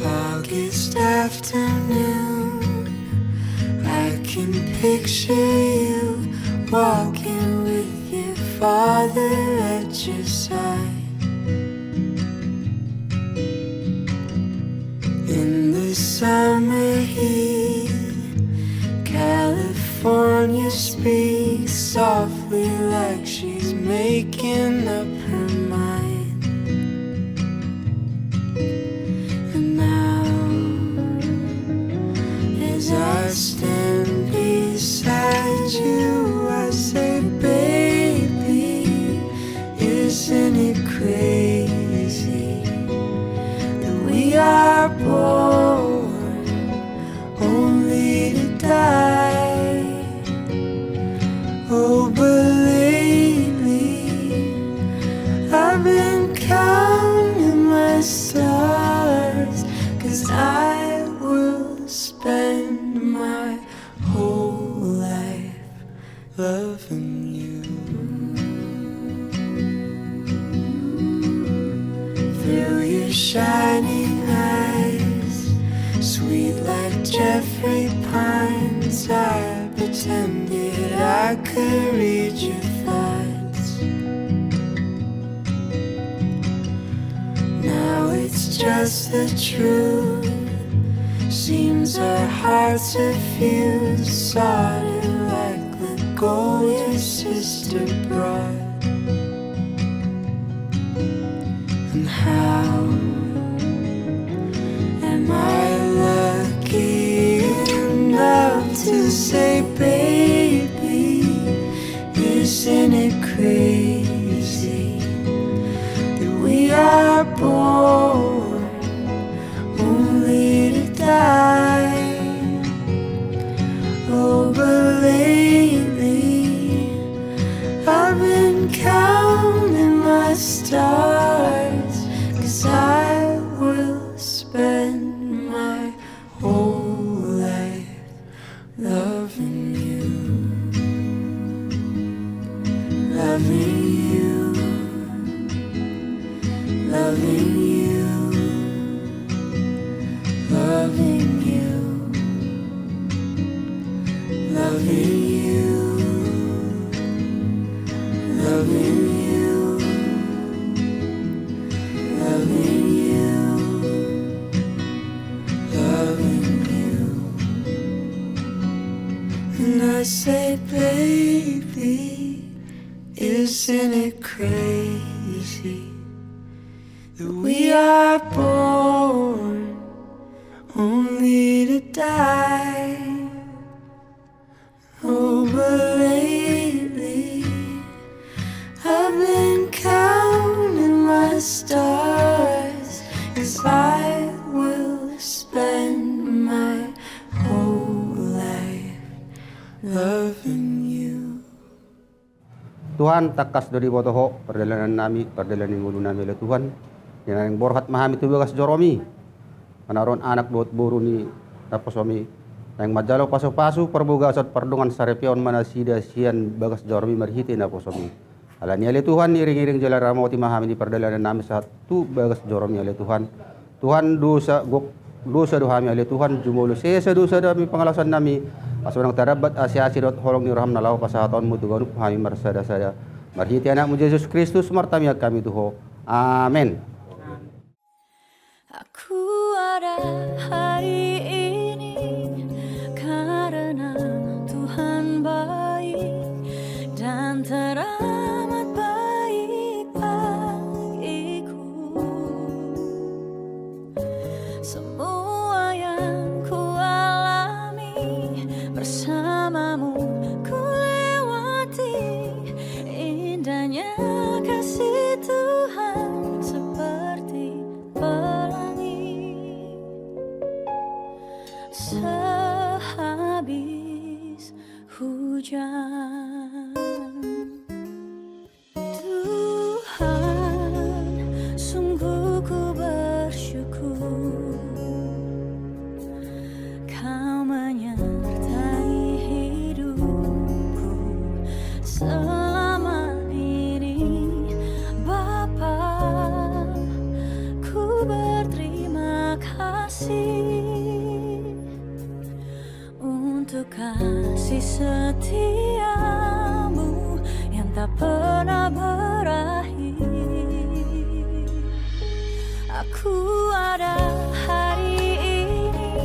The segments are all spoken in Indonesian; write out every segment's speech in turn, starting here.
August afternoon, I can picture you walking with your father at your side. In the summer heat, California speaks softly like she's making up her mind. And now, as I stand beside you, I say, baby, isn't it crazy that we are born only to die? Oh, but lately I've been counting my stars, 'cause I will spend my whole life loving you. Through your shining eyes, sweet like Jeffrey Pines, I pretended I could read your thoughts. Now it's just the truth. Seems our hearts are fused, soldered like the gold your sister brought. And how am I lucky enough to say, baby, isn't it crazy that we are born only to die? Oh, but lately I've been counting my stars, 'cause I will spend my whole life loving you, loving you, loving you, loving you, loving you, loving you, loving you, loving you. And I say, baby, isn't it crazy that we are born only to die? Oh, but lately I've been counting my stars, 'cause I will spend my whole life loving you. Tuhan takas dari botoho perjalanan nami perjalanan mulu nami oleh Tuhan yang borhat mahami tu bagas joromi anaron anak buat buru ni tapos kami yang majalo pasu-pasu perbuga sat perdungan sarepion mana sida sian bagas joromi marhiti na posomi ala ni oleh Tuhan iring-iring jalan ramoti mahami di perjalanan nami satu bagas joromi oleh Tuhan. Tuhan dosa dohami oleh Tuhan jumulu sesa dosa dami pengalasan nami asunang tarabat asyasi dot holong ni raham nalau pasahaton mu tugan kami marsada-sada marhiti anakmu Yesus Kristus martami kami tuho. Amin. Aku ada hari ini karena Tuhan baik dan teramat baik bagiku. Semua yang ku alami bersamamu ku lewati, indahnya kasih Tuhan seperti pelangi. selama ini. Bapa, ku berterima kasih untuk kasih setiamu yang tak pernah berakhir. Aku ada hari ini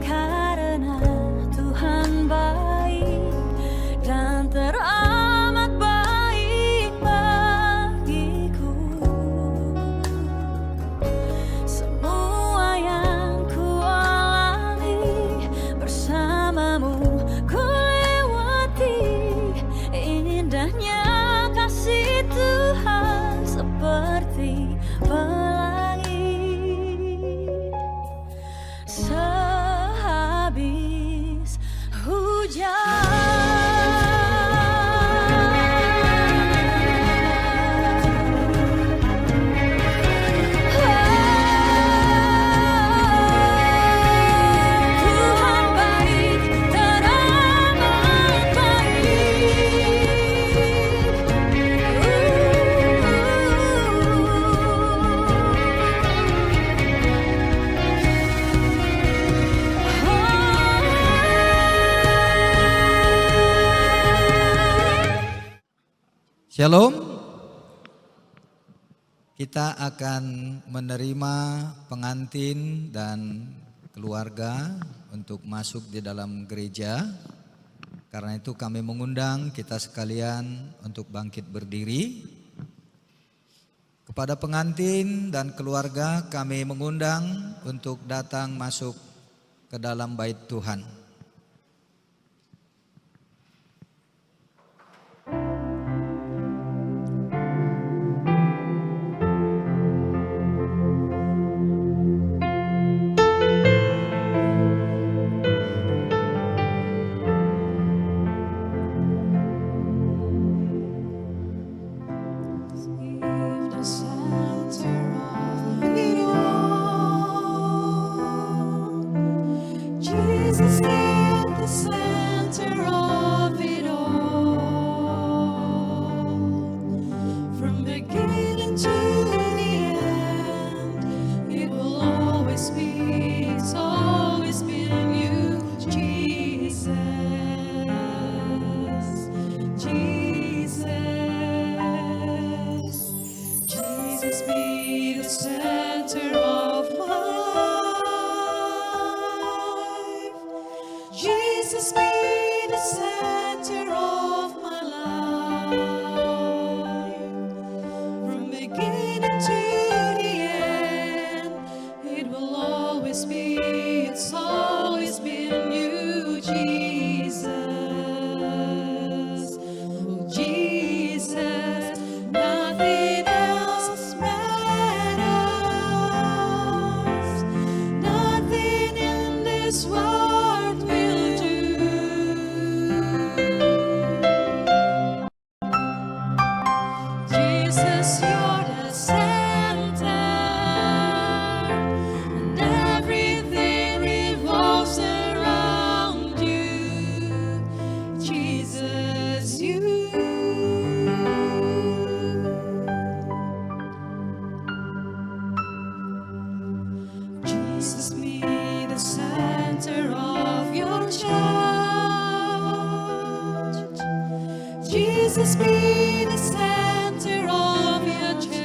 karena Tuhan baik dan teramat baik bagiku. Semua yang ku alami bersamamu ku lewati. Indahnya kasih Tuhan seperti pelangi sehabis hujan. Tuhan baik, teramat Shalom. Kita akan menerima pengantin dan keluarga untuk masuk di dalam gereja. Karena itu kami mengundang kita sekalian untuk bangkit berdiri. Kepada pengantin dan keluarga kami mengundang untuk datang masuk ke dalam bait Tuhan. Jesus in the center of it all. From beginning to the end, it will always be, it's always been you, Jesus. Jesus. Jesus be the center of my life. Jesus be the center of my life. From beginning to the end, it will always be, it's always been you, Jesus. Oh, Jesus, nothing else matters. Nothing in this world will do. Jesus, you're the center, and everything revolves around you. Jesus, you. Jesus, be the center of your church. Jesus, be the center of your church.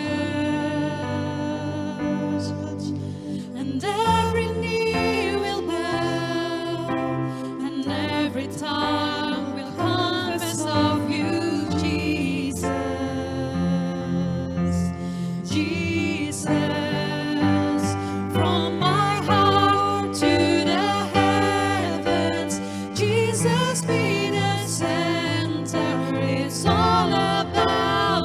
And every knee will bow, and every tongue will confess of you, Jesus. Jesus. From my heart to the heavens, Jesus be the center. It's all about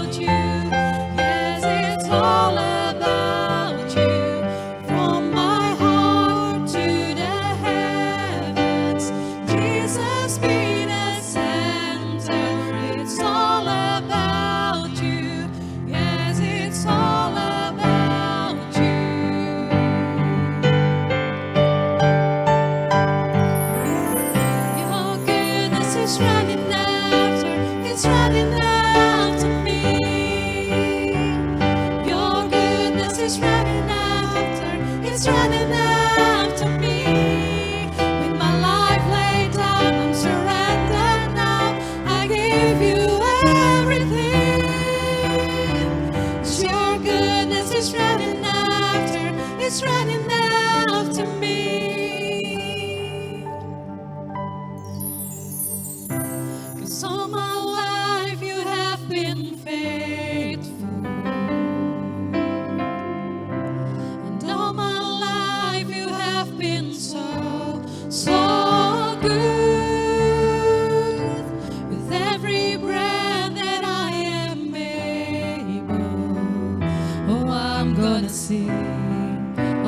gonna sing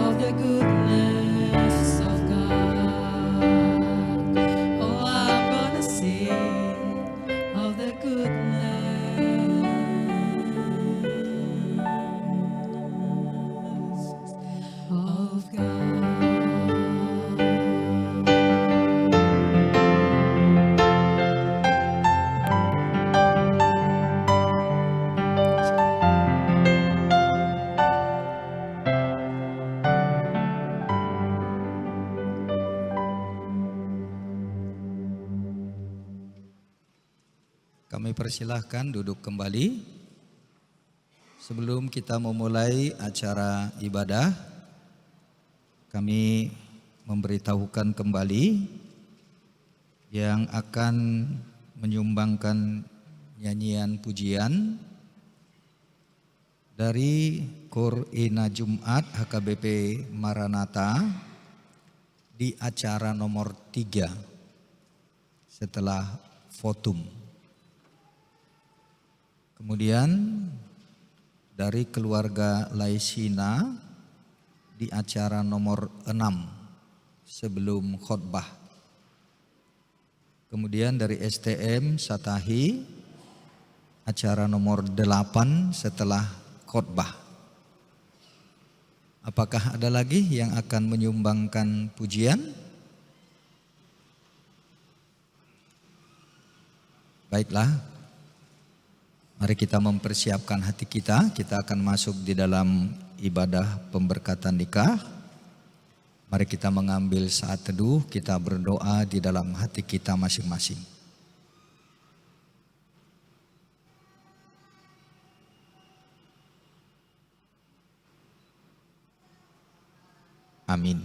of the goodness of God. Oh, I'm gonna sing of the goodness of God. Kami persilahkan duduk kembali. Sebelum kita memulai acara ibadah, kami memberitahukan kembali yang akan menyumbangkan nyanyian pujian dari Kor Ina Jumat HKBP Maranatha di acara nomor 3 setelah votum. Kemudian dari keluarga Laisina di acara nomor 6 sebelum khotbah. Kemudian dari STM Satahi acara nomor 8 setelah khotbah. Apakah ada lagi yang akan menyumbangkan pujian? Baiklah. Mari kita mempersiapkan hati kita. Kita akan masuk di dalam ibadah pemberkatan nikah. Mari kita mengambil saat teduh. Kita berdoa di dalam hati kita masing-masing. Amin.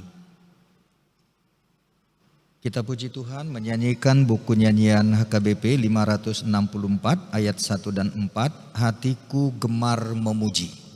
Kita puji Tuhan menyanyikan buku nyanyian HKBP 564 ayat 1 dan 4, hatiku gemar memuji.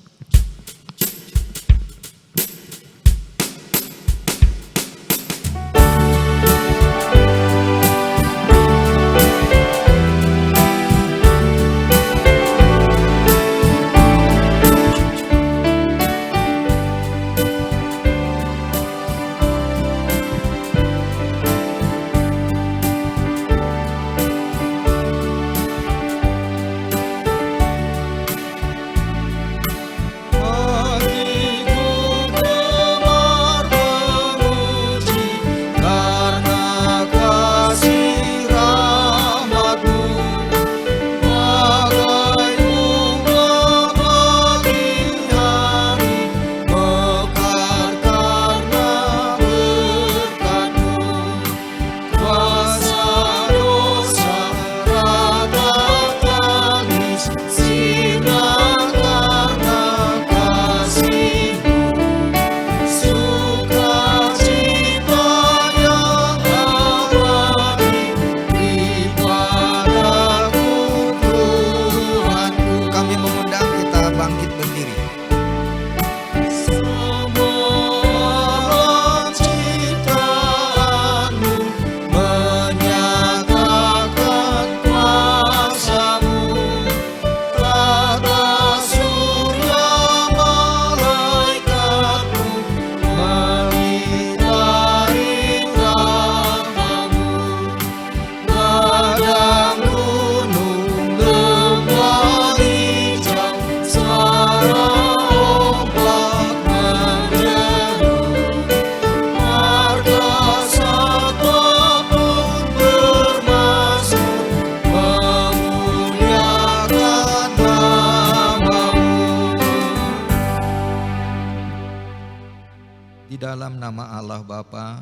dalam nama Allah Bapa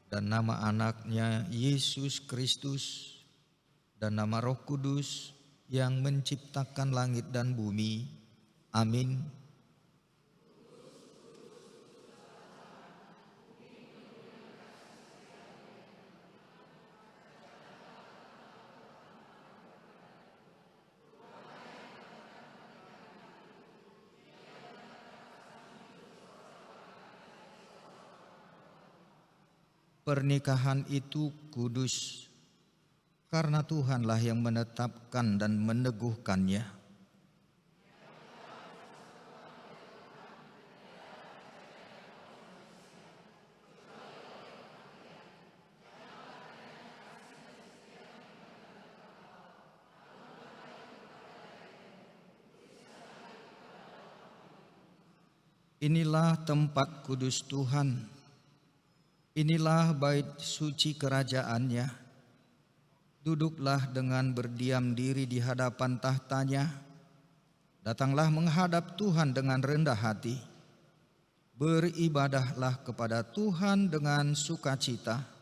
dan nama anaknya Yesus Kristus dan nama Roh Kudus yang menciptakan langit dan bumi. Amin. Pernikahan itu kudus, karena Tuhanlah yang menetapkan dan meneguhkannya. Inilah tempat kudus Tuhan, inilah bait suci kerajaannya. Duduklah dengan berdiam diri di hadapan tahtanya. Datanglah menghadap Tuhan dengan rendah hati. Beribadahlah kepada Tuhan dengan sukacita.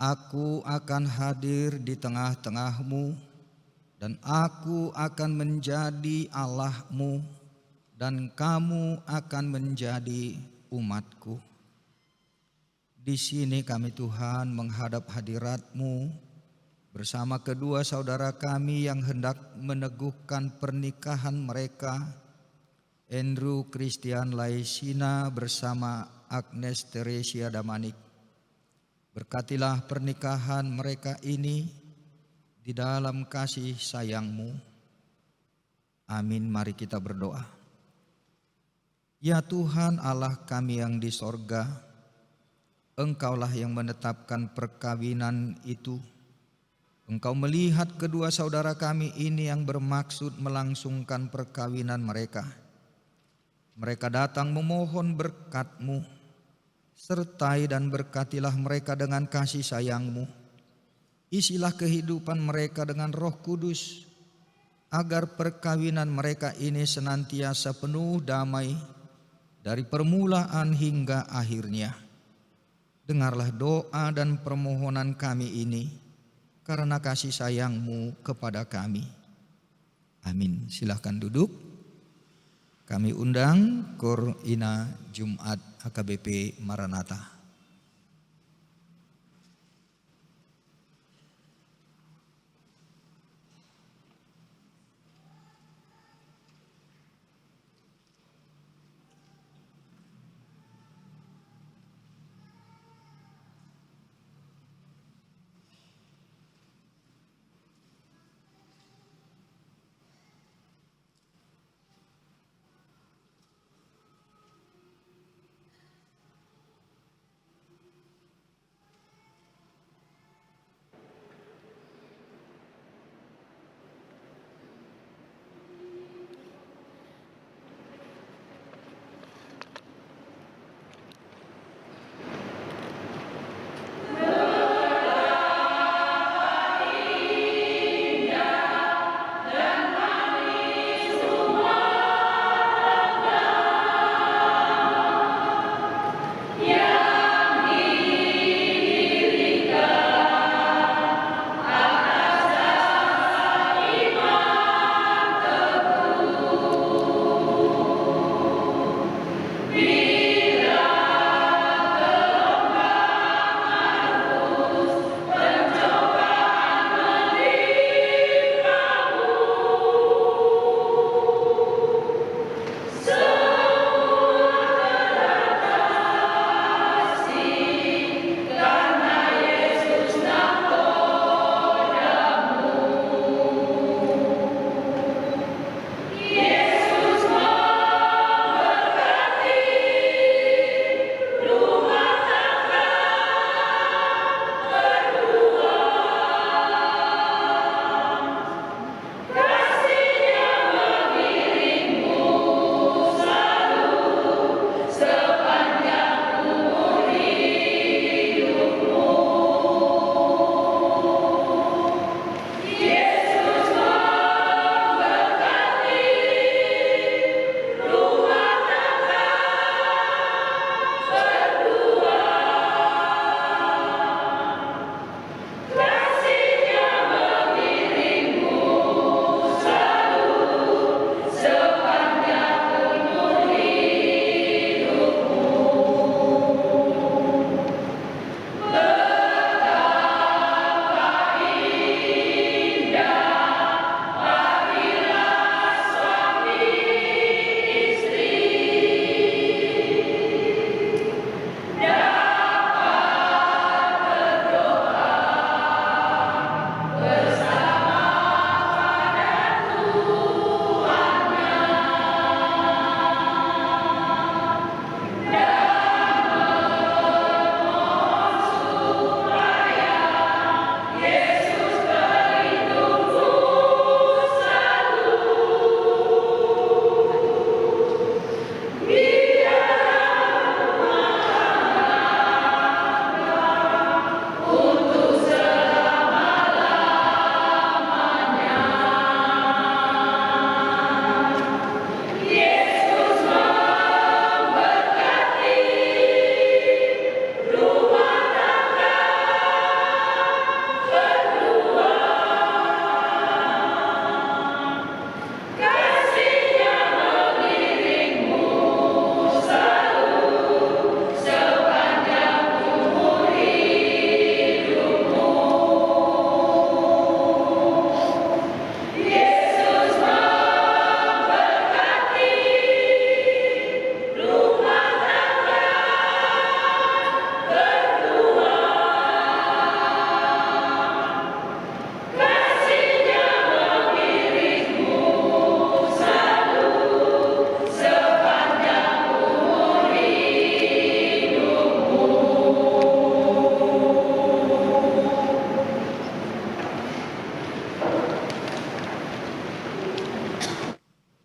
Aku akan hadir di tengah-tengahmu, dan aku akan menjadi Allahmu, dan kamu akan menjadi umatku. Di sini kami Tuhan menghadap hadirat-Mu bersama kedua saudara kami yang hendak meneguhkan pernikahan mereka, Andrew Christian Laisina bersama Agnes Teresia Damanik. Berkatilah pernikahan mereka ini di dalam kasih sayang-Mu. Amin. Mari kita berdoa. Ya Tuhan Allah kami yang di sorga, Engkaulah yang menetapkan perkawinan itu. Engkau melihat kedua saudara kami ini yang bermaksud melangsungkan perkawinan mereka. Mereka datang memohon berkat-Mu. Sertai dan berkatilah mereka dengan kasih sayang-Mu. Isilah kehidupan mereka dengan Roh Kudus, agar perkawinan mereka ini senantiasa penuh damai dari permulaan hingga akhirnya. Dengarlah doa dan permohonan kami ini karena kasih sayang-Mu kepada kami. Amin. Silahkan duduk. Kami undang Kor Ina Jumat HKBP Maranatha.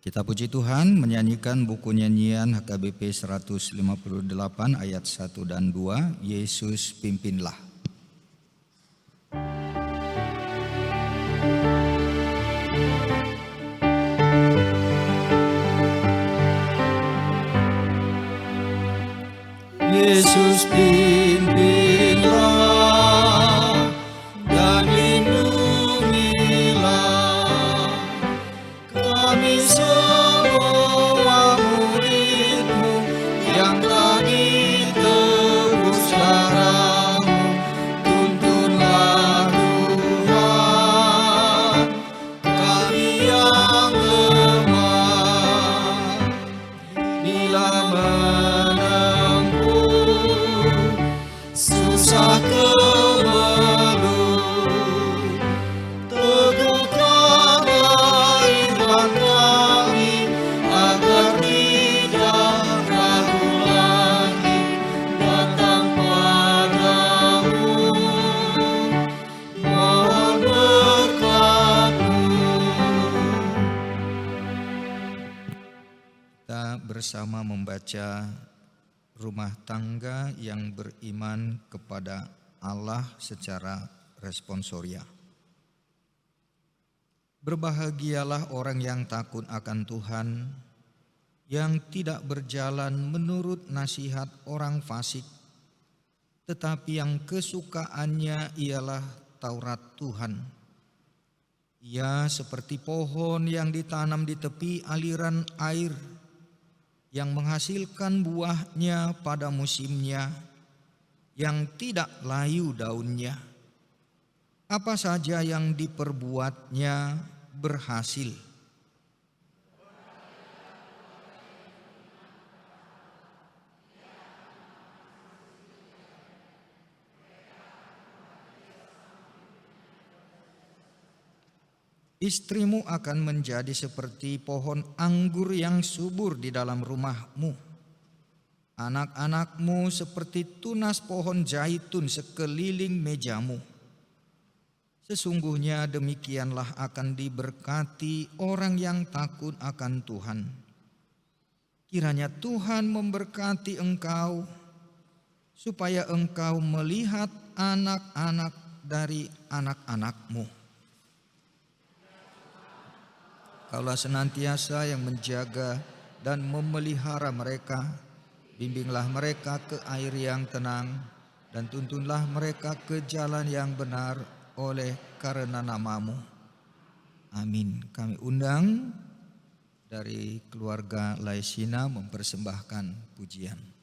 Kita puji Tuhan menyanyikan buku nyanyian HKBP 158 ayat 1 dan 2, Yesus pimpinlah. Yesus pimpinlah dan lindungilah kami semua murid-Mu yang telah ditebus darah-Mu. Tuntunlah Tuhan kami yang lemah bila susah kemelut, teguhkanlah iman kami agar tidak ragu lagi datang padamu. Mohon berkat-Mu. Kita bersama membaca rumah tangga yang beriman kepada Allah secara responsoria. Berbahagialah orang yang takut akan Tuhan, yang tidak berjalan menurut nasihat orang fasik, tetapi yang kesukaannya ialah Taurat Tuhan. Ia seperti pohon yang ditanam di tepi aliran air, yang menghasilkan buahnya pada musimnya, yang tidak layu daunnya. Apa saja yang diperbuatnya berhasil. Istrimu akan menjadi seperti pohon anggur yang subur di dalam rumahmu. Anak-anakmu seperti tunas pohon zaitun sekeliling mejamu. Sesungguhnya demikianlah akan diberkati orang yang takut akan Tuhan. Kiranya Tuhan memberkati engkau, supaya engkau melihat anak-anak dari anak-anakmu. Kaulah senantiasa yang menjaga dan memelihara mereka, bimbinglah mereka ke air yang tenang, dan tuntunlah mereka ke jalan yang benar oleh karena nama-Mu. Amin. Kami undang dari keluarga Laisina mempersembahkan pujian.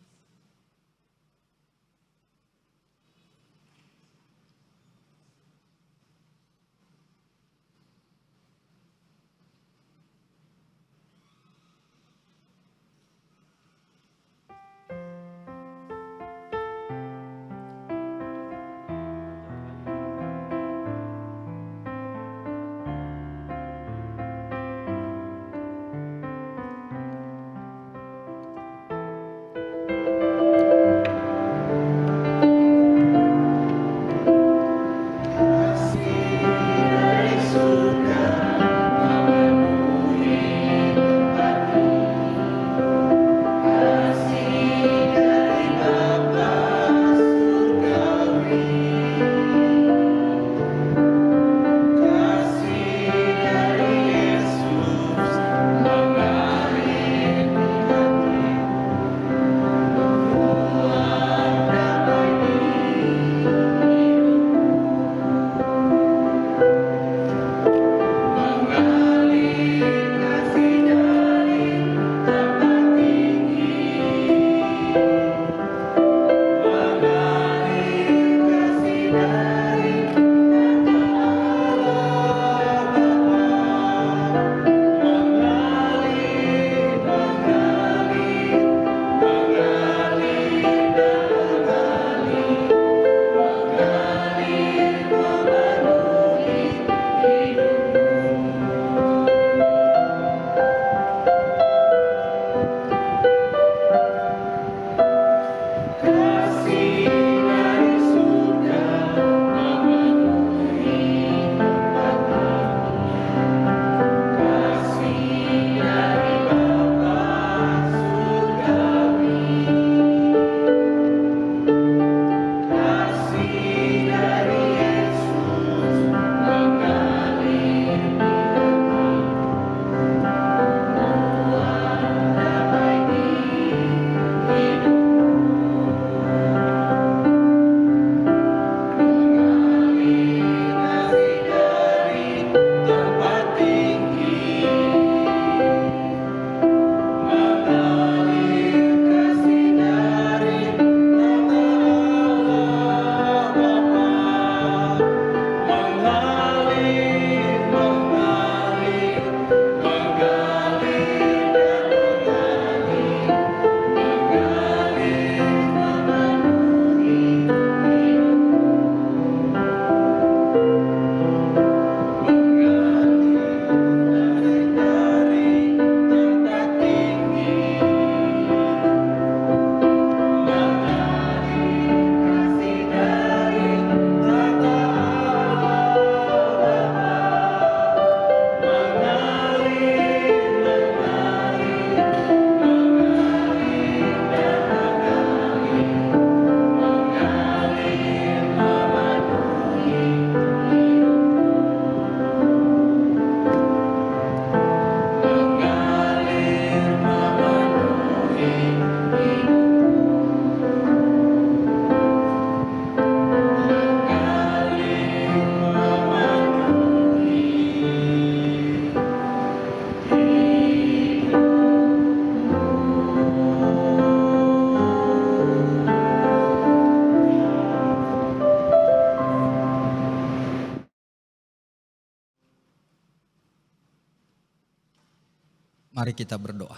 Mari kita berdoa.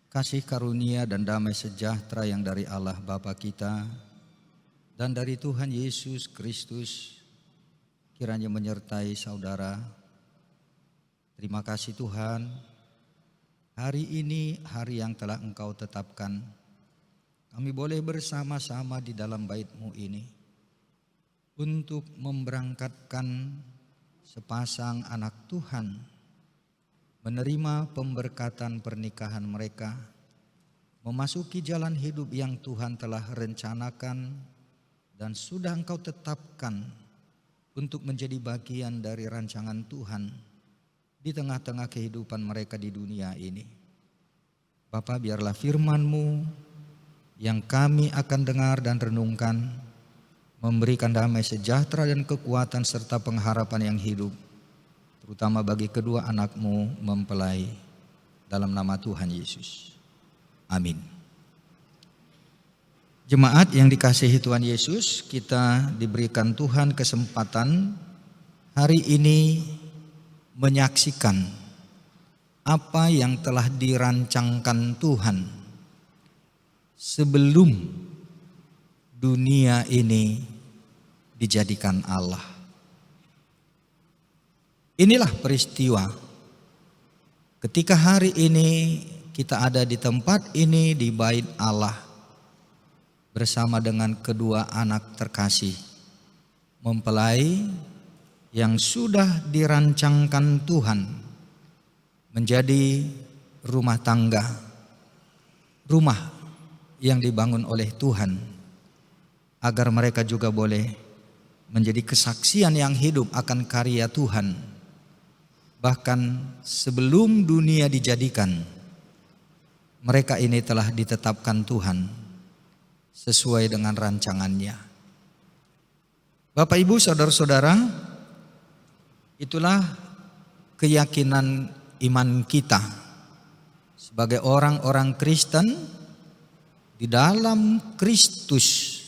Kasih karunia dan damai sejahtera yang dari Allah Bapa kita dan dari Tuhan Yesus Kristus kiranya menyertai saudara. Terima kasih Tuhan, hari ini hari yang telah Engkau tetapkan. Kami boleh bersama-sama di dalam bait-Mu ini untuk memberangkatkan sepasang anak Tuhan menerima pemberkatan pernikahan mereka, memasuki jalan hidup yang Tuhan telah rencanakan dan sudah Engkau tetapkan untuk menjadi bagian dari rancangan Tuhan di tengah-tengah kehidupan mereka di dunia ini. Bapa, biarlah firman-Mu yang kami akan dengar dan renungkan memberikan damai sejahtera dan kekuatan serta pengharapan yang hidup, terutama bagi kedua anak-Mu mempelai, dalam nama Tuhan Yesus. Amin. Jemaat yang dikasihi Tuhan Yesus, kita diberikan Tuhan kesempatan hari ini menyaksikan apa yang telah dirancangkan Tuhan sebelum dunia ini dijadikan Allah. Inilah peristiwa ketika hari ini kita ada di tempat ini di bait Allah bersama dengan kedua anak terkasih mempelai yang sudah dirancangkan Tuhan menjadi rumah tangga, rumah yang dibangun oleh Tuhan agar mereka juga boleh menjadi kesaksian yang hidup akan karya Tuhan. Bahkan sebelum dunia dijadikan, mereka ini telah ditetapkan Tuhan sesuai dengan rancangannya. Bapak Ibu saudara-saudara, itulah keyakinan iman kita sebagai orang-orang Kristen di dalam Kristus.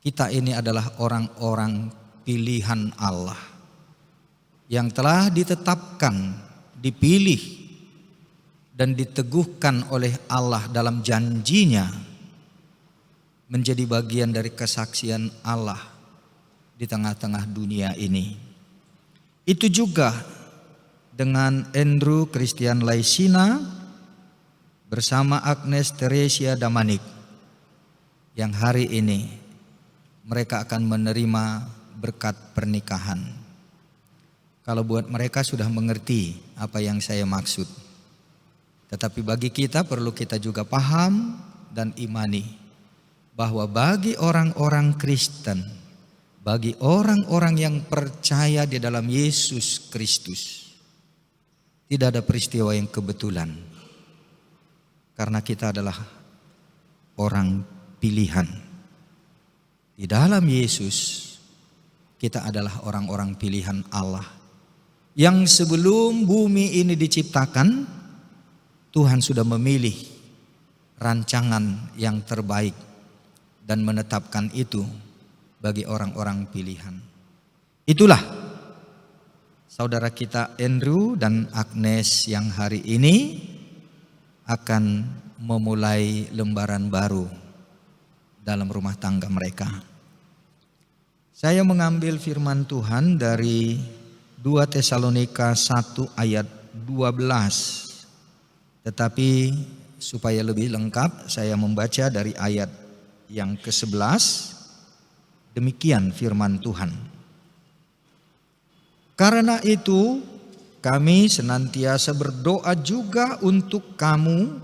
Kita ini adalah orang-orang pilihan Allah yang telah ditetapkan, dipilih dan diteguhkan oleh Allah dalam janjinya menjadi bagian dari kesaksian Allah di tengah-tengah dunia ini. Itu juga dengan Andrew Christian Laisina bersama Agnes Teresia Damanik yang hari ini mereka akan menerima berkat pernikahan. Kalau buat mereka sudah mengerti apa yang saya maksud. Tetapi bagi kita perlu kita juga paham dan imani bahwa bagi orang-orang Kristen, bagi orang-orang yang percaya di dalam Yesus Kristus, tidak ada peristiwa yang kebetulan. Karena kita adalah orang pilihan. Di dalam Yesus kita adalah orang-orang pilihan Allah. Yang sebelum bumi ini diciptakan, Tuhan sudah memilih rancangan yang terbaik dan menetapkan itu bagi orang-orang pilihan. Itulah saudara kita Andrew dan Agnes yang hari ini akan memulai lembaran baru dalam rumah tangga mereka. Saya mengambil firman Tuhan dari 2 Tesalonika 1 ayat 12. Tetapi supaya lebih lengkap saya membaca dari ayat yang ke-11. Demikian firman Tuhan. Karena itu kami senantiasa berdoa juga untuk kamu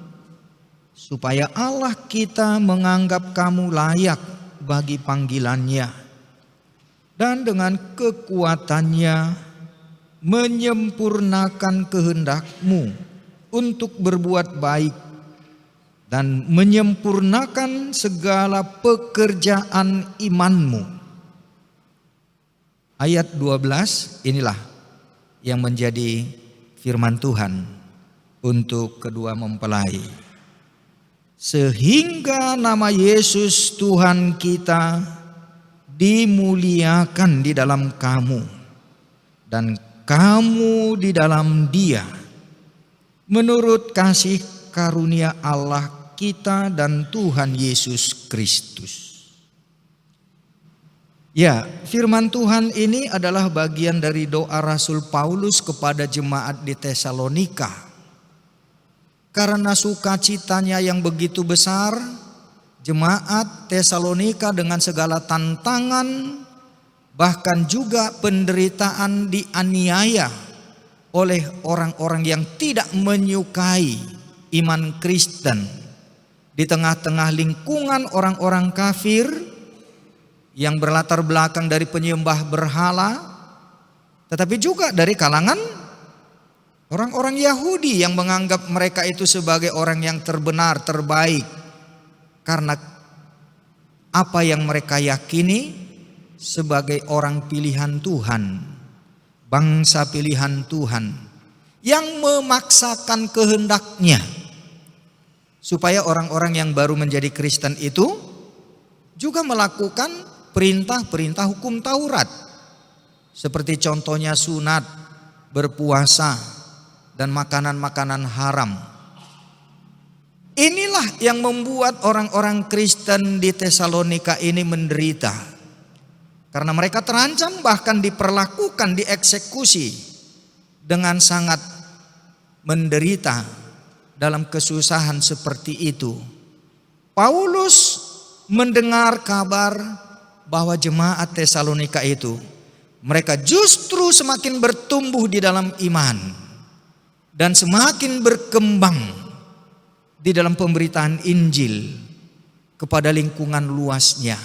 supaya Allah kita menganggap kamu layak bagi panggilannya dan dengan kekuatannya menyempurnakan kehendak-Mu untuk berbuat baik dan menyempurnakan segala pekerjaan iman-Mu. Ayat 12 inilah yang menjadi firman Tuhan untuk kedua mempelai. Sehingga nama Yesus Tuhan kita dimuliakan di dalam kamu dan kamu di dalam Dia, menurut kasih karunia Allah kita dan Tuhan Yesus Kristus. Ya, firman Tuhan ini adalah bagian dari doa Rasul Paulus kepada jemaat di Tesalonika. Karena sukacitanya yang begitu besar, jemaat Tesalonika dengan segala tantangan, bahkan juga penderitaan dianiaya oleh orang-orang yang tidak menyukai iman Kristen. Di tengah-tengah lingkungan orang-orang kafir yang berlatar belakang dari penyembah berhala, tetapi juga dari kalangan orang-orang Yahudi yang menganggap mereka itu sebagai orang yang terbenar, terbaik, karena apa yang mereka yakini sebagai orang pilihan Tuhan, bangsa pilihan Tuhan, yang memaksakan kehendaknya supaya orang-orang yang baru menjadi Kristen itu juga melakukan perintah-perintah hukum Taurat, seperti contohnya sunat, berpuasa, dan makanan-makanan haram. Inilah yang membuat orang-orang Kristen di Tesalonika ini menderita, karena mereka terancam bahkan diperlakukan, dieksekusi dengan sangat menderita dalam kesusahan seperti itu. Paulus mendengar kabar bahwa jemaat Tesalonika itu, mereka justru semakin bertumbuh di dalam iman dan semakin berkembang di dalam pemberitaan Injil kepada lingkungan luasnya,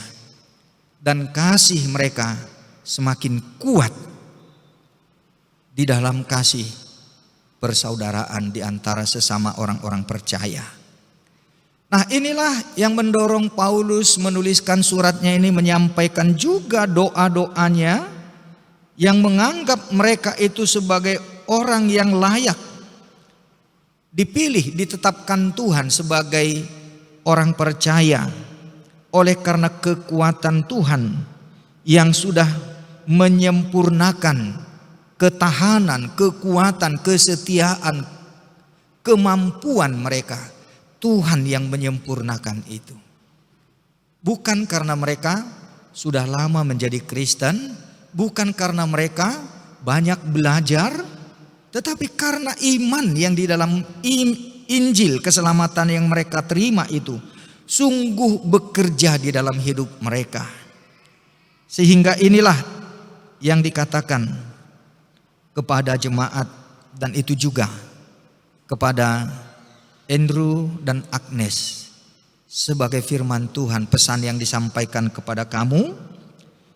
dan kasih mereka semakin kuat di dalam kasih persaudaraan di antara sesama orang-orang percaya. Nah, inilah yang mendorong Paulus menuliskan suratnya ini, menyampaikan juga doa-doanya yang menganggap mereka itu sebagai orang yang layak dipilih, ditetapkan Tuhan sebagai orang percaya oleh karena kekuatan Tuhan yang sudah menyempurnakan ketahanan, kekuatan, kesetiaan, kemampuan mereka. Tuhan yang menyempurnakan itu. Bukan karena mereka sudah lama menjadi Kristen, bukan karena mereka banyak belajar, tetapi karena iman yang di dalam Injil keselamatan yang mereka terima itu sungguh bekerja di dalam hidup mereka. Sehingga inilah yang dikatakan kepada jemaat, dan itu juga kepada Andrew dan Agnes sebagai firman Tuhan, pesan yang disampaikan kepada kamu,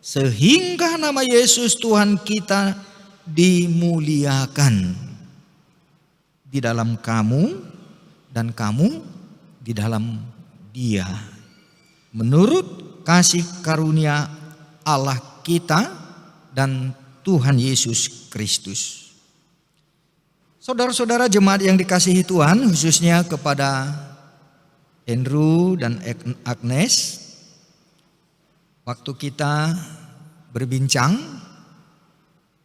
sehingga nama Yesus Tuhan kita dimuliakan di dalam kamu dan kamu di dalam Dia, menurut kasih karunia Allah kita dan Tuhan Yesus Kristus. Saudara-saudara jemaat yang dikasihi Tuhan, khususnya kepada Andrew dan Agnes, waktu kita berbincang,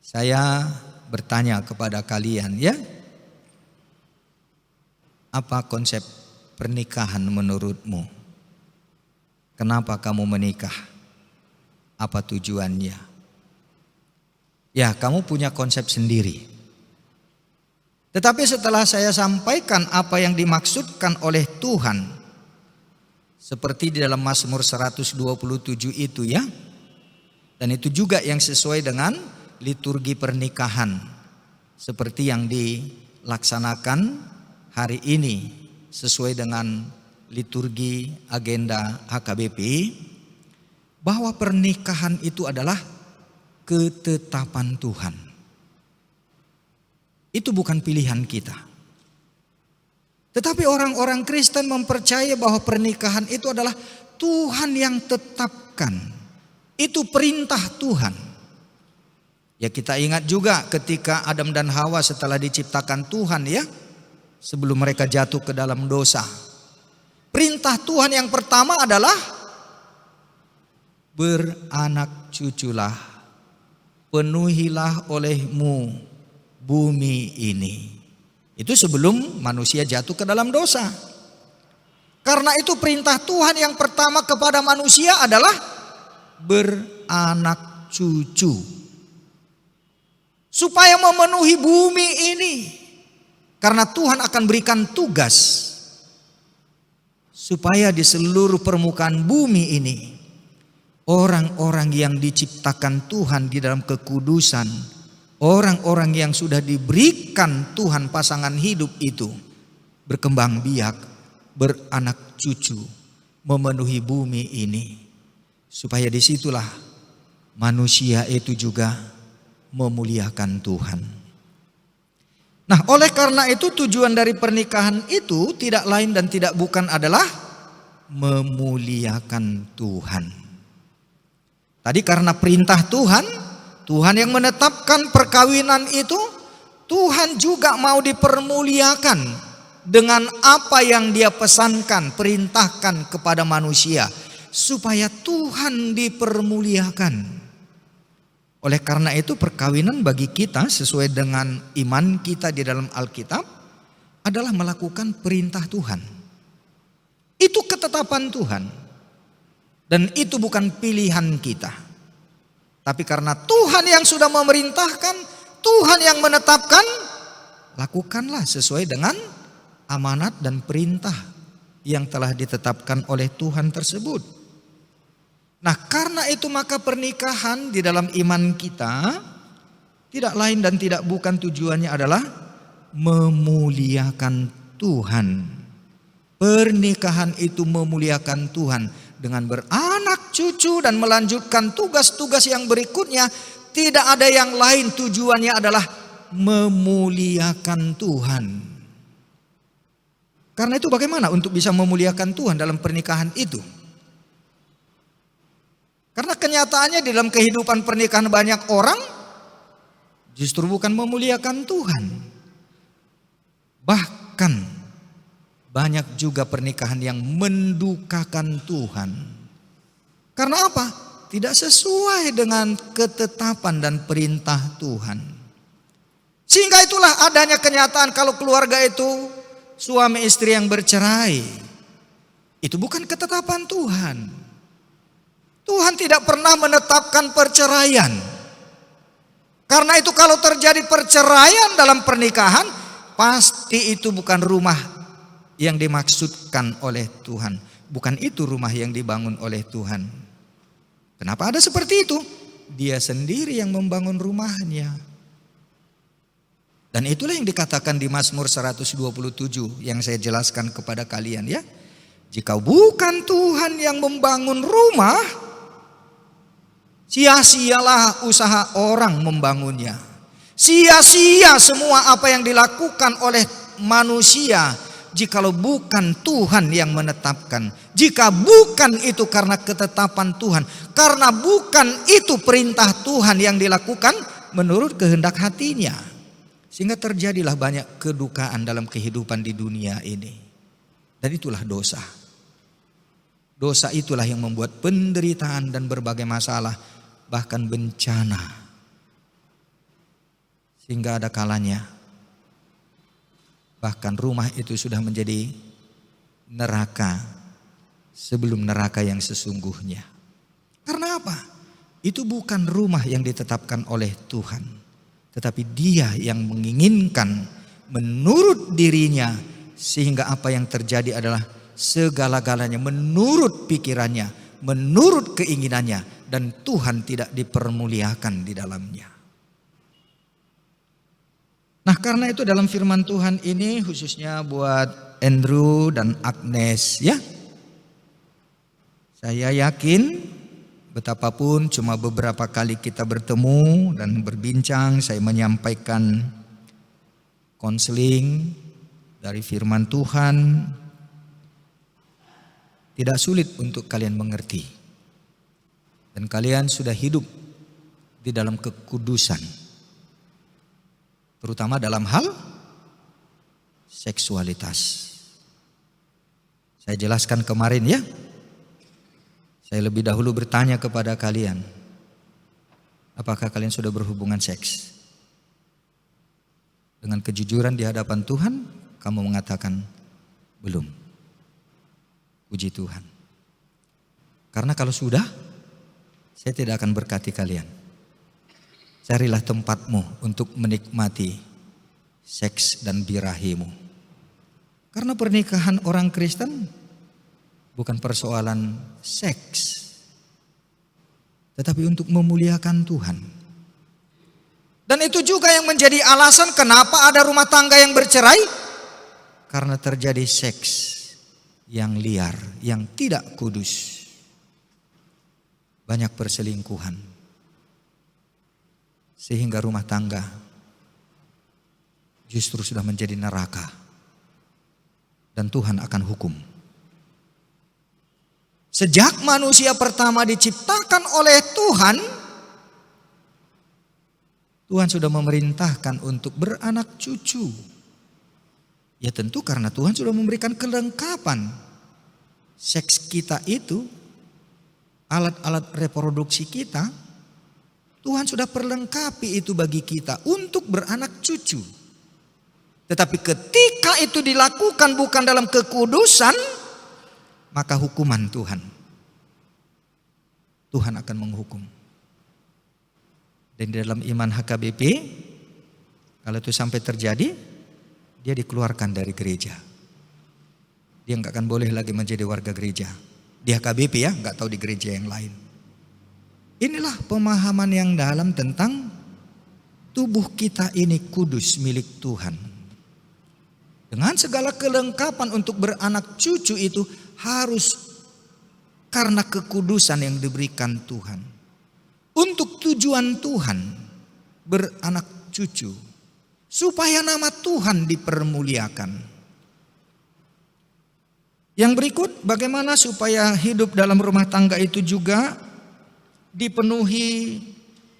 saya bertanya kepada kalian, ya, apa konsep pernikahan menurutmu? Kenapa kamu menikah? Apa tujuannya? Ya, kamu punya konsep sendiri. Tetapi setelah saya sampaikan apa yang dimaksudkan oleh Tuhan, seperti di dalam Mazmur 127 itu, ya, dan itu juga yang sesuai dengan liturgi pernikahan seperti yang dilaksanakan hari ini sesuai dengan liturgi agenda HKBP, bahwa pernikahan itu adalah ketetapan Tuhan. Itu bukan pilihan kita. Tetapi orang-orang Kristen mempercayai bahwa pernikahan itu adalah Tuhan yang tetapkan. Itu perintah Tuhan. Ya, kita ingat juga ketika Adam dan Hawa setelah diciptakan Tuhan, ya, sebelum mereka jatuh ke dalam dosa. Perintah Tuhan yang pertama adalah beranak cuculah, penuhilah olehmu bumi ini. Itu sebelum manusia jatuh ke dalam dosa. Karena itu perintah Tuhan yang pertama kepada manusia adalah beranak cucu. Supaya memenuhi bumi ini. Karena Tuhan akan berikan tugas. Supaya di seluruh permukaan bumi ini, orang-orang yang diciptakan Tuhan di dalam kekudusan, orang-orang yang sudah diberikan Tuhan pasangan hidup itu, berkembang biak, beranak cucu, memenuhi bumi ini. Supaya disitulah manusia itu juga memuliakan Tuhan. Nah, oleh karena itu tujuan dari pernikahan itu tidak lain dan tidak bukan adalah memuliakan Tuhan. Tadi karena perintah Tuhan, Tuhan yang menetapkan perkawinan itu, Tuhan juga mau dipermuliakan dengan apa yang Dia pesankan, perintahkan kepada manusia, supaya Tuhan dipermuliakan. Oleh karena itu perkawinan bagi kita sesuai dengan iman kita di dalam Alkitab adalah melakukan perintah Tuhan. Itu ketetapan Tuhan. Dan itu bukan pilihan kita. Tapi karena Tuhan yang sudah memerintahkan, Tuhan yang menetapkan, lakukanlah sesuai dengan amanat dan perintah yang telah ditetapkan oleh Tuhan tersebut. Nah, karena itu maka pernikahan di dalam iman kita tidak lain dan tidak bukan tujuannya adalah memuliakan Tuhan. Pernikahan itu memuliakan Tuhan dengan beranak cucu dan melanjutkan tugas-tugas yang berikutnya. Tidak ada yang lain, tujuannya adalah memuliakan Tuhan. Karena itu bagaimana untuk bisa memuliakan Tuhan dalam pernikahan itu? Karena kenyataannya di dalam kehidupan pernikahan banyak orang justru bukan memuliakan Tuhan. Bahkan banyak juga pernikahan yang mendukakan Tuhan. Karena apa? Tidak sesuai dengan ketetapan dan perintah Tuhan. Sehingga itulah adanya kenyataan kalau keluarga itu suami istri yang bercerai. Itu bukan ketetapan Tuhan. Tuhan tidak pernah menetapkan perceraian. Karena itu kalau terjadi perceraian dalam pernikahan, pasti itu bukan rumah yang dimaksudkan oleh Tuhan. Bukan itu rumah yang dibangun oleh Tuhan. Kenapa ada seperti itu? Dia sendiri yang membangun rumahnya. Dan itulah yang dikatakan di Mazmur 127 yang saya jelaskan kepada kalian ya. Jika bukan Tuhan yang membangun rumah, sia-sialah usaha orang membangunnya. Sia-sia semua apa yang dilakukan oleh manusia jikalau bukan Tuhan yang menetapkan. Jika bukan itu karena ketetapan Tuhan, karena bukan itu perintah Tuhan yang dilakukan menurut kehendak hatinya. Sehingga terjadilah banyak kedukaan dalam kehidupan di dunia ini. Dan itulah dosa. Dosa itulah yang membuat penderitaan dan berbagai masalah, bahkan bencana. Sehingga ada kalanya bahkan rumah itu sudah menjadi neraka sebelum neraka yang sesungguhnya. Karena apa? Itu bukan rumah yang ditetapkan oleh Tuhan, tetapi Dia yang menginginkan menurut dirinya, sehingga apa yang terjadi adalah segala-galanya menurut pikirannya, menurut keinginannya, dan Tuhan tidak dipermuliakan di dalamnya. Nah, karena itu dalam firman Tuhan ini khususnya buat Andrew dan Agnes ya. Saya yakin betapapun cuma beberapa kali kita bertemu dan berbincang, saya menyampaikan konseling dari firman Tuhan, tidak sulit untuk kalian mengerti. Dan kalian sudah hidup di dalam kekudusan. Terutama dalam hal seksualitas. Saya jelaskan kemarin ya. Saya lebih dahulu bertanya kepada kalian. Apakah kalian sudah berhubungan seks? Dengan kejujuran di hadapan Tuhan, kamu mengatakan, belum. Puji Tuhan. Karena kalau sudah, saya tidak akan berkati kalian. Carilah tempatmu untuk menikmati seks dan birahimu. Karena pernikahan orang Kristen bukan persoalan seks, tetapi untuk memuliakan Tuhan. Dan itu juga yang menjadi alasan kenapa ada rumah tangga yang bercerai. Karena terjadi seks yang liar, yang tidak kudus. Banyak perselingkuhan. Sehingga rumah tangga justru sudah menjadi neraka. Dan Tuhan akan hukum. Sejak manusia pertama diciptakan oleh Tuhan, Tuhan sudah memerintahkan untuk beranak cucu. Ya tentu karena Tuhan sudah memberikan kelengkapan. Seks kita itu, alat-alat reproduksi kita, Tuhan sudah perlengkapi itu bagi kita untuk beranak cucu. Tetapi ketika itu dilakukan bukan dalam kekudusan, maka hukuman Tuhan. Tuhan akan menghukum. Dan di dalam iman HKBP, kalau itu sampai terjadi, dia dikeluarkan dari gereja. Dia nggak akan boleh lagi menjadi warga gereja. Di HKBP ya, nggak tahu di gereja yang lain. Inilah pemahaman yang dalam tentang tubuh kita ini kudus milik Tuhan. Dengan segala kelengkapan untuk beranak cucu itu harus karena kekudusan yang diberikan Tuhan. Untuk tujuan Tuhan beranak cucu. Supaya nama Tuhan dipermuliakan. Yang berikut bagaimana supaya hidup dalam rumah tangga itu juga dipenuhi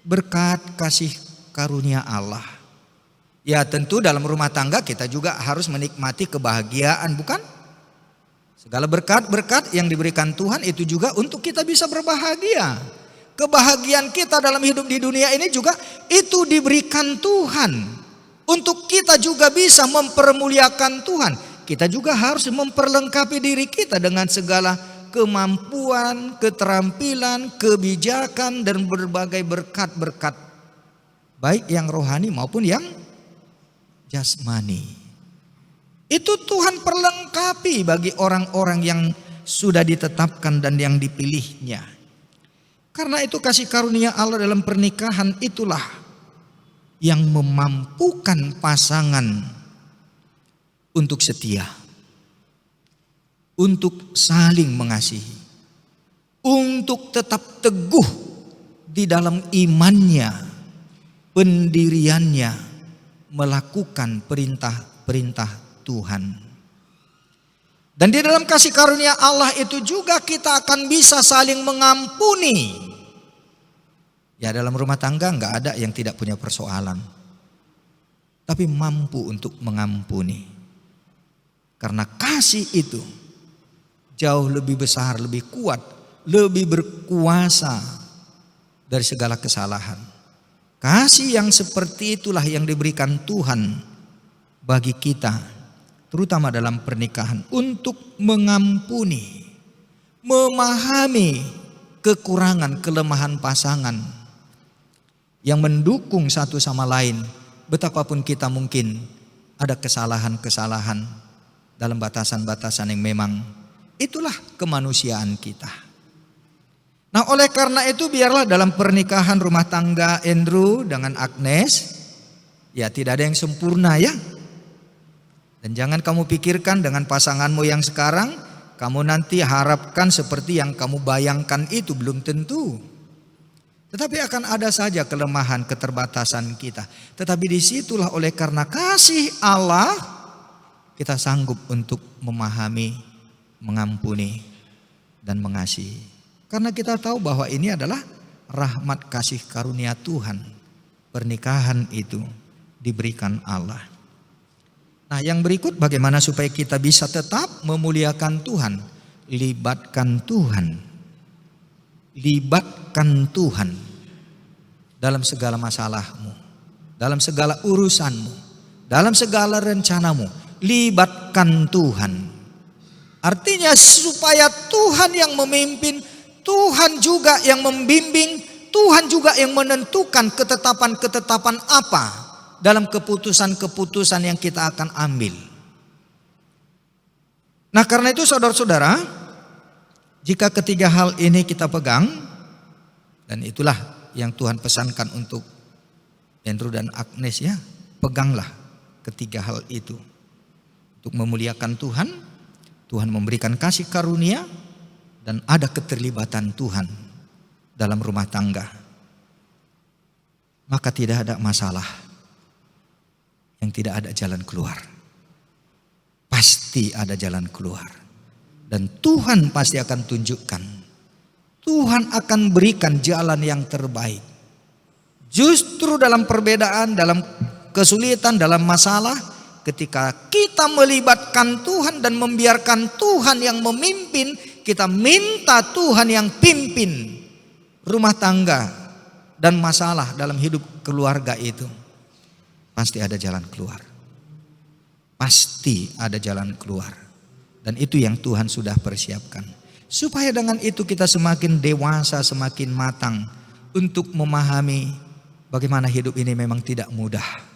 berkat kasih karunia Allah. Ya tentu dalam rumah tangga kita juga harus menikmati kebahagiaan, bukan? Segala berkat-berkat yang diberikan Tuhan itu juga untuk kita bisa berbahagia. Kebahagiaan kita dalam hidup di dunia ini juga itu diberikan Tuhan. Untuk kita juga bisa mempermuliakan Tuhan. Kita juga harus memperlengkapi diri kita dengan segala kemampuan, keterampilan, kebijakan dan berbagai berkat-berkat. Baik yang rohani maupun yang jasmani. Itu Tuhan perlengkapi bagi orang-orang yang sudah ditetapkan dan yang dipilihnya. Karena itu kasih karunia Allah dalam pernikahan itulah yang memampukan pasangan untuk setia. Untuk saling mengasihi. Untuk tetap teguh di dalam imannya, pendiriannya, melakukan perintah-perintah Tuhan. Dan di dalam kasih karunia Allah itu juga kita akan bisa saling mengampuni. Ya dalam rumah tangga enggak ada yang tidak punya persoalan. Tapi mampu untuk mengampuni. Karena kasih itu jauh lebih besar, lebih kuat, lebih berkuasa dari segala kesalahan. Kasih yang seperti itulah yang diberikan Tuhan bagi kita, terutama dalam pernikahan, untuk mengampuni, memahami kekurangan, kelemahan pasangan yang mendukung satu sama lain. Betapapun kita mungkin ada kesalahan-kesalahan dalam batasan-batasan yang memang itulah kemanusiaan kita. Nah oleh karena itu biarlah dalam pernikahan rumah tangga Andrew dengan Agnes, ya tidak ada yang sempurna ya. Dan jangan kamu pikirkan dengan pasanganmu yang sekarang, kamu nanti harapkan seperti yang kamu bayangkan itu, belum tentu. Tetapi akan ada saja kelemahan, keterbatasan kita. Tetapi disitulah oleh karena kasih Allah, kita sanggup untuk memahami, mengampuni, dan mengasihi. Karena kita tahu bahwa ini adalah rahmat kasih karunia Tuhan. Pernikahan itu diberikan Allah. Nah yang berikut bagaimana supaya kita bisa tetap memuliakan Tuhan. Libatkan Tuhan. Libatkan Tuhan dalam segala masalahmu. Dalam segala urusanmu. dalam segala rencanamu, libatkan Tuhan. Artinya supaya Tuhan yang memimpin, Tuhan juga yang membimbing, Tuhan juga yang menentukan ketetapan-ketetapan apa dalam keputusan-keputusan yang kita akan ambil. Nah, karena itu saudara-saudara, jika ketiga hal ini kita pegang, dan itulah yang Tuhan pesankan untuk Andrew dan Agnes ya, peganglah ketiga hal itu. Untuk memuliakan Tuhan, Tuhan memberikan kasih karunia, dan ada keterlibatan Tuhan dalam rumah tangga. Maka tidak ada masalah yang tidak ada jalan keluar. Pasti ada jalan keluar. Dan Tuhan pasti akan tunjukkan. Tuhan akan berikan jalan yang terbaik. Justru dalam perbedaan, dalam kesulitan, dalam masalah, ketika kita melibatkan Tuhan dan membiarkan Tuhan yang memimpin, kita minta Tuhan yang pimpin rumah tangga dan masalah dalam hidup keluarga itu, pasti ada jalan keluar. Pasti ada jalan keluar. Dan itu yang Tuhan sudah persiapkan. Supaya dengan itu kita semakin dewasa, semakin matang untuk memahami bagaimana hidup ini memang tidak mudah.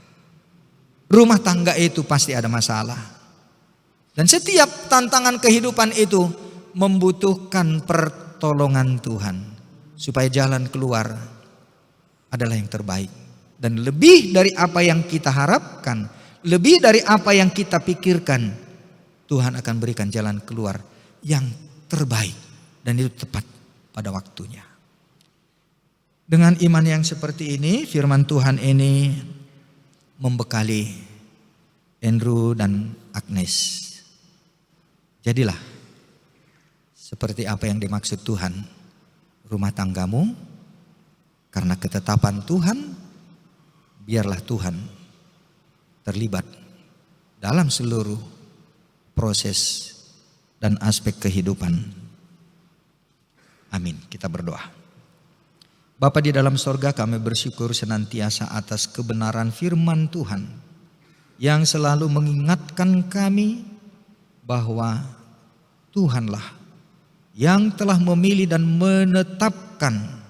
Rumah tangga itu pasti ada masalah. Dan setiap tantangan kehidupan itu membutuhkan pertolongan Tuhan. Supaya jalan keluar adalah yang terbaik. Dan lebih dari apa yang kita harapkan, lebih dari apa yang kita pikirkan, Tuhan akan berikan jalan keluar yang terbaik. Dan itu tepat pada waktunya. Dengan iman yang seperti ini, firman Tuhan ini membekali Andrew dan Agnes. Jadilah seperti apa yang dimaksud Tuhan rumah tanggamu. Karena ketetapan Tuhan, biarlah Tuhan terlibat dalam seluruh proses dan aspek kehidupan. Amin. Kita berdoa. Bapa di dalam sorga, kami bersyukur senantiasa atas kebenaran firman Tuhan yang selalu mengingatkan kami bahwa Tuhanlah yang telah memilih dan menetapkan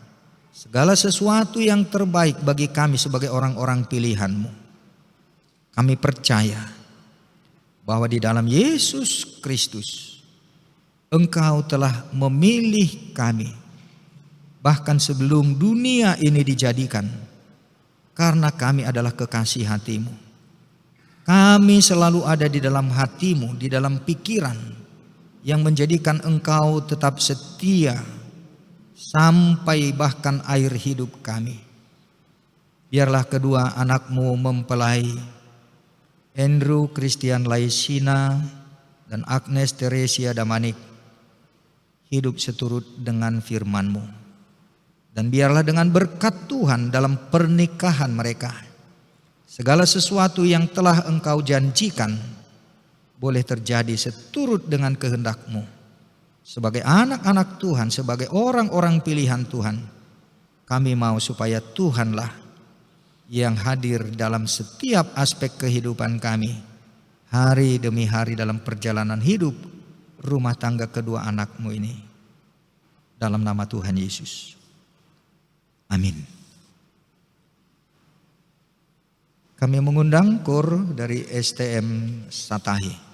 segala sesuatu yang terbaik bagi kami sebagai orang-orang pilihan-Mu. Kami percaya bahwa di dalam Yesus Kristus Engkau telah memilih kami bahkan sebelum dunia ini dijadikan, karena kami adalah kekasih hati-Mu. Kami selalu ada di dalam hati-Mu, di dalam pikiran yang menjadikan Engkau tetap setia sampai bahkan air hidup kami. Biarlah kedua anak-Mu mempelai Andrew Christian Laisina dan Agnes Teresia Damanik hidup seturut dengan firman-Mu. Dan biarlah dengan berkat Tuhan dalam pernikahan mereka, segala sesuatu yang telah Engkau janjikan boleh terjadi seturut dengan kehendak-Mu. Sebagai anak-anak Tuhan, sebagai orang-orang pilihan Tuhan, kami mau supaya Tuhanlah yang hadir dalam setiap aspek kehidupan kami, hari demi hari dalam perjalanan hidup rumah tangga kedua anak-Mu ini. Dalam nama Tuhan Yesus. Amin. Kami mengundang KOR dari STM Satahi.